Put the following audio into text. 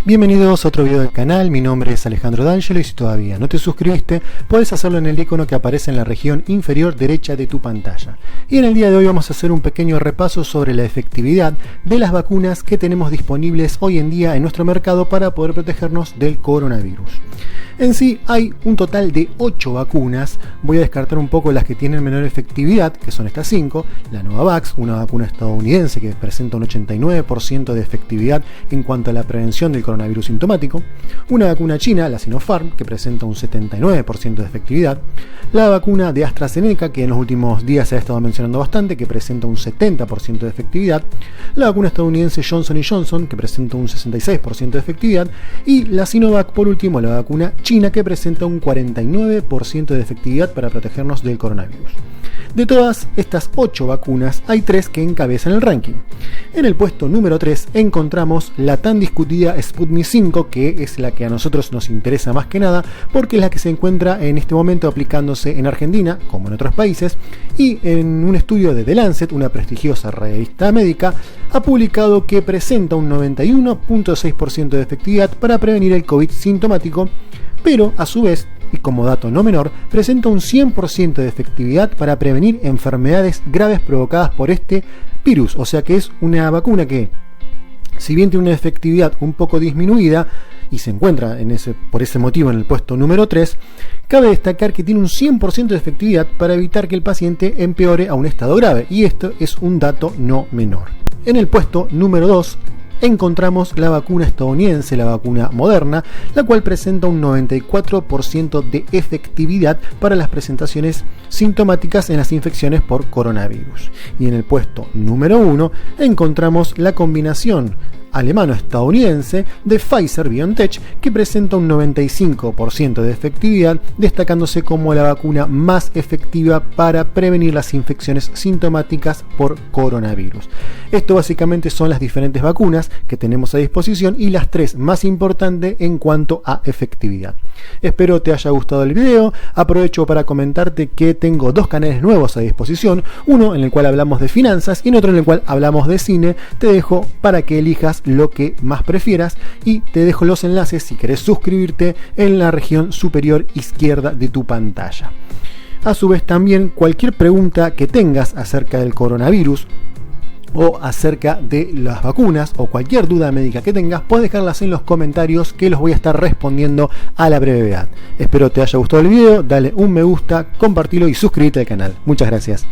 Bienvenidos a otro video del canal, mi nombre es Alejandro D'Angelo y si todavía no te suscribiste, puedes hacerlo en el icono que aparece en la región inferior derecha de tu pantalla. Y en el día de hoy vamos a hacer un pequeño repaso sobre la efectividad de las vacunas que tenemos disponibles hoy en día en nuestro mercado para poder protegernos del coronavirus. En sí hay un total de 8 vacunas, voy a descartar un poco las que tienen menor efectividad, que son estas 5, la Novavax, una vacuna estadounidense que presenta un 89% de efectividad en cuanto a la prevención del coronavirus sintomático, una vacuna china, la Sinopharm, que presenta un 79% de efectividad, la vacuna de AstraZeneca, que en los últimos días se ha estado mencionando bastante, que presenta un 70% de efectividad, la vacuna estadounidense Johnson & Johnson, que presenta un 66% de efectividad, y la Sinovac, por último, la vacuna China, que presenta un 49% de efectividad para protegernos del coronavirus. De todas estas 8 vacunas, hay 3 que encabezan el ranking. En el puesto número 3 encontramos la tan discutida Sputnik 5, que es la que a nosotros nos interesa más que nada, porque es la que se encuentra en este momento aplicándose en Argentina, como en otros países, y en un estudio de The Lancet, una prestigiosa revista médica, ha publicado que presenta un 91.6% de efectividad para prevenir el COVID sintomático, pero a su vez, y como dato no menor, presenta un 100% de efectividad para prevenir enfermedades graves provocadas por este virus. O sea que es una vacuna que, si bien tiene una efectividad un poco disminuida y se encuentra por ese motivo en el puesto número 3, cabe destacar que tiene un 100% de efectividad para evitar que el paciente empeore a un estado grave, y esto es un dato no menor. En el puesto número 2 encontramos la vacuna estadounidense, la vacuna Moderna, la cual presenta un 94% de efectividad para las presentaciones sintomáticas en las infecciones por coronavirus. Y en el puesto número 1 encontramos la combinación alemano-estadounidense de Pfizer-BioNTech, que presenta un 95% de efectividad, destacándose como la vacuna más efectiva para prevenir las infecciones sintomáticas por coronavirus. Esto básicamente son las diferentes vacunas que tenemos a disposición y las 3 más importantes en cuanto a efectividad. Espero te haya gustado el video. Aprovecho para comentarte que tengo 2 canales nuevos a disposición, uno en el cual hablamos de finanzas y en otro en el cual hablamos de cine. Te dejo para que elijas lo que más prefieras y te dejo los enlaces si querés suscribirte en la región superior izquierda de tu pantalla. A su vez, también cualquier pregunta que tengas acerca del coronavirus o acerca de las vacunas o cualquier duda médica que tengas, puedes dejarlas en los comentarios que los voy a estar respondiendo a la brevedad. Espero te haya gustado el video, dale un me gusta, compartilo y suscríbete al canal. Muchas gracias.